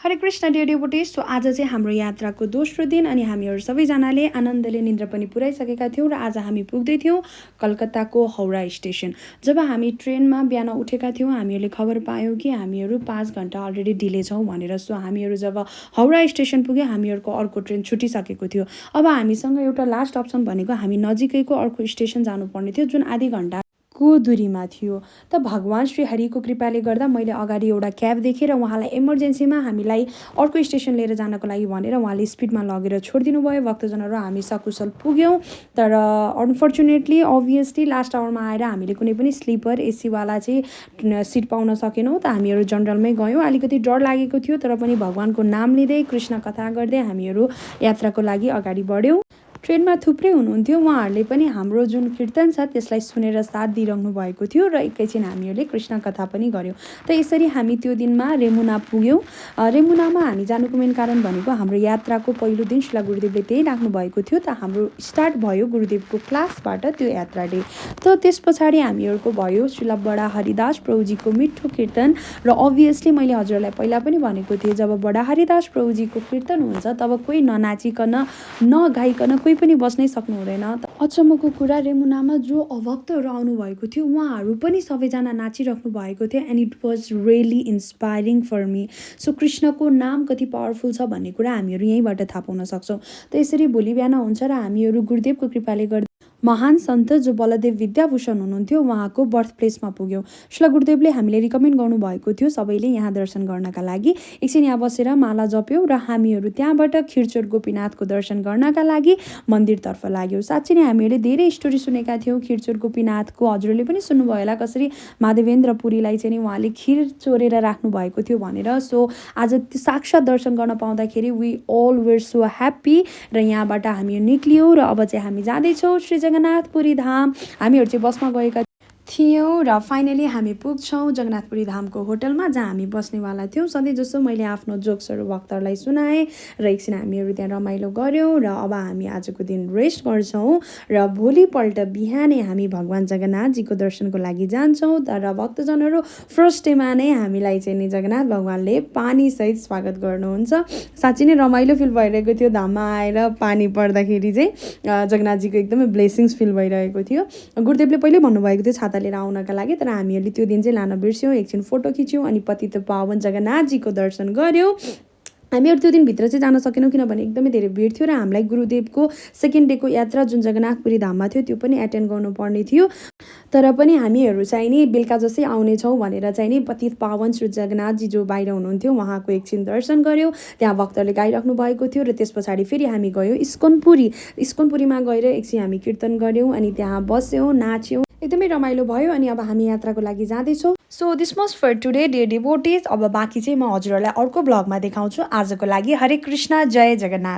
हरे Krishna dear डिभोटिज। So आज चाहिँ हाम्रो यात्राको दोस्रो दिन अनि हामीहरू सबैजनाले आनन्दले निद्रा पनि पुऱ्याइसकेका थियौँ र आज हामी पुग्दै थियौँ कलकत्ताको हाउडा स्टेसन। जब हामी ट्रेनमा बिहान उठेका थियौँ हामीहरूले खबर पायौँ कि हामीहरू 5 घण्टा अलरेडी डिले छौँ भनेर। सो हामीहरू जब हाउडा स्टेसन पुग्यो हामीहरूको अर्को ट्रेन छुटिसकेको थियो। अब हामीसँग एउटा लास्ट अप्सन भनेको हामी नजिकैको अर्को स्टेसन जानुपर्ने थियो जुन आधी घण्टा को दूरीमा थियो। त भगवान श्री हरिको कृपाले गर्दा मैले अगाडि एउटा क्याब देखेर उहाँलाई इमर्जेन्सीमा हामीलाई अर्को स्टेसन लिएर जानको लागि भनेर उहाँले स्पिडमा लगेर छोडिदिनु भयो। भक्तजनहरू हामी सकुशल पुग्यौँ। तर अनफर्चुनेटली अभियसली लास्ट आवरमा आएर हामीले कुनै पनि स्लिपर एसीवाला चाहिँ सिट पाउन सकेनौँ। त हामीहरू जनरलमै गयौँ। अलिकति डर लागेको थियो तर पनि भगवानको नाम लिँदै कृष्ण कथा गर्दै हामीहरू यात्राको लागि अगाडि बढ्यौँ। ट्रेनमा थुप्रै हुनुहुन्थ्यो, उहाँहरूले पनि हाम्रो जुन कीर्तन छ त्यसलाई सुनेर साथ दिइरहनु भएको थियो र एकैछिन हामीहरूले कृष्ण कथा पनि गऱ्यौँ। त यसरी हामी त्यो दिनमा रेमुना पुग्यौँ। रेमुनामा हामी जानुको मेन कारण भनेको हाम्रो यात्राको पहिलो दिन शिला गुरुदेवले त्यही राख्नु भएको थियो। त हाम्रो स्टार्ट भयो गुरुदेवको क्लासबाट त्यो यात्रा डे। त त्यस पछाडि हामीहरूको भयो शिला बडा हरिदास प्रभुजीको मिठो कीर्तन। र अभियसली मैले हजुरलाई पहिला पनि भनेको थिएँ जब बडा हरिदास प्रभुजीको कीर्तन हुन्छ तब कोही ननाचिकन नगाइकन कोही पनि बस्नै सक्नु हुँदैन। अचम्मको कुरा रेमुनामा जो अभक्तहरू आउनुभएको थियो उहाँहरू पनि सबैजना नाचिराख्नु भएको थियो and it was really inspiring for me. So कृष्णको नाम कति पावरफुल छ भन्ने कुरा हामीहरू यहीँबाट थाहा पाउन सक्छौँ। त यसरी भोलि बिहान हुन्छ र हामीहरू गुरुदेवको कृपाले गर्दा महान सन्त जो बलदेव विद्याभूषण हुनुहुन्थ्यो उहाँको बर्थ प्लेसमा पुग्यौँ। शिला गुरुदेवले हामीले रिकमेन्ड गर्नुभएको थियो सबैले यहाँ दर्शन गर्नका लागि। एकछिन यहाँ बसेर माला जप्यौँ र हामीहरू त्यहाँबाट खिरचोर गोपीनाथको दर्शन गर्नका लागि मन्दिरतर्फ लाग्यौँ। साँच्चै नै हामीहरूले धेरै स्टोरी सुनेका थियौँ खिरचोर गोपीनाथको। हजुरहरूले पनि सुन्नुभयो होला कसरी माधवेन्द्र पुरीलाई चाहिँ उहाँले खिर चोरेर राख्नु भएको थियो भनेर। सो आज त्यो साक्षात् दर्शन गर्न पाउँदाखेरि we all were so happy. र यहाँबाट हामी निक्लियौँ र अब चाहिँ हामी जाँदैछौँ श्री जगन्नाथपुरी धाम। हामीहरू चाहिँ बसमा गएका थियौँ र फाइनली हामी पुग्छौँ जगन्नाथपुरी धामको होटलमा जहाँ हामी बस्नेवाला थियौँ। सधैँ जस्तो मैले आफ्नो जोक्सहरू भक्तहरूलाई सुनाएँ र एकछिन हामीहरू त्यहाँ रमाइलो गऱ्यौँ र अब हामी आजको दिन रेस्ट गर्छौँ र भोलिपल्ट बिहानै हामी भगवान् जगन्नाथजीको दर्शनको लागि जान्छौँ। तर भक्तजनहरू फर्स्ट डेमा नै हामीलाई चाहिँ नि जगन्नाथ भगवान्ले पानीसहित स्वागत गर्नुहुन्छ। साँच्चै नै रमाइलो फिल भइरहेको थियो धाममा आएर पानी पर्दाखेरि चाहिँ जगन्नाथजीको एकदमै ब्लेसिङ्स फिल भइरहेको थियो। गुरुदेवले पहिल्यै भन्नुभएको थियो छाता लिएर आउनका लागि तर हामीहरूले त्यो दिन चाहिँ लान बिर्स्यौँ। एकछिन फोटो खिच्यौँ अनि पतित पावन जगन्नाथजीको दर्शन गऱ्यौँ। हामीहरू त्यो दिनभित्र चाहिँ जान सकेनौँ किनभने एकदमै धेरै भिड थियो र हामीलाई गुरुदेवको सेकेन्ड डेको यात्रा जुन जगन्नाथपुरी धाममा थियो त्यो पनि एटेन्ड गर्नुपर्ने थियो। तर पनि हामीहरू चाहिँ नि बेलुका जस्तै आउनेछौँ भनेर चाहिँ नि पतित पावन श्री जगन्नाथजी जो बाहिर हुनुहुन्थ्यो उहाँको एकछिन दर्शन गऱ्यौँ। त्यहाँ भक्तहरूले गाइराख्नु भएको थियो र त्यस पछाडि फेरि हामी गयौँ इस्कनपुरीमा गएर एकछिन हामी कीर्तन गऱ्यौँ अनि त्यहाँ बस्यौँ नाच्यौँ एकदमै रमाइलो भयो। अनि अब हामी यात्राको लागि जाँदैछौँ। So this much for today dear devotees. अब बाँकी चाहिँ म हजुरहरूलाई अर्को ब्लगमा देखाउँछु। आजको लागि हरे कृष्ण जय जगन्नाथ।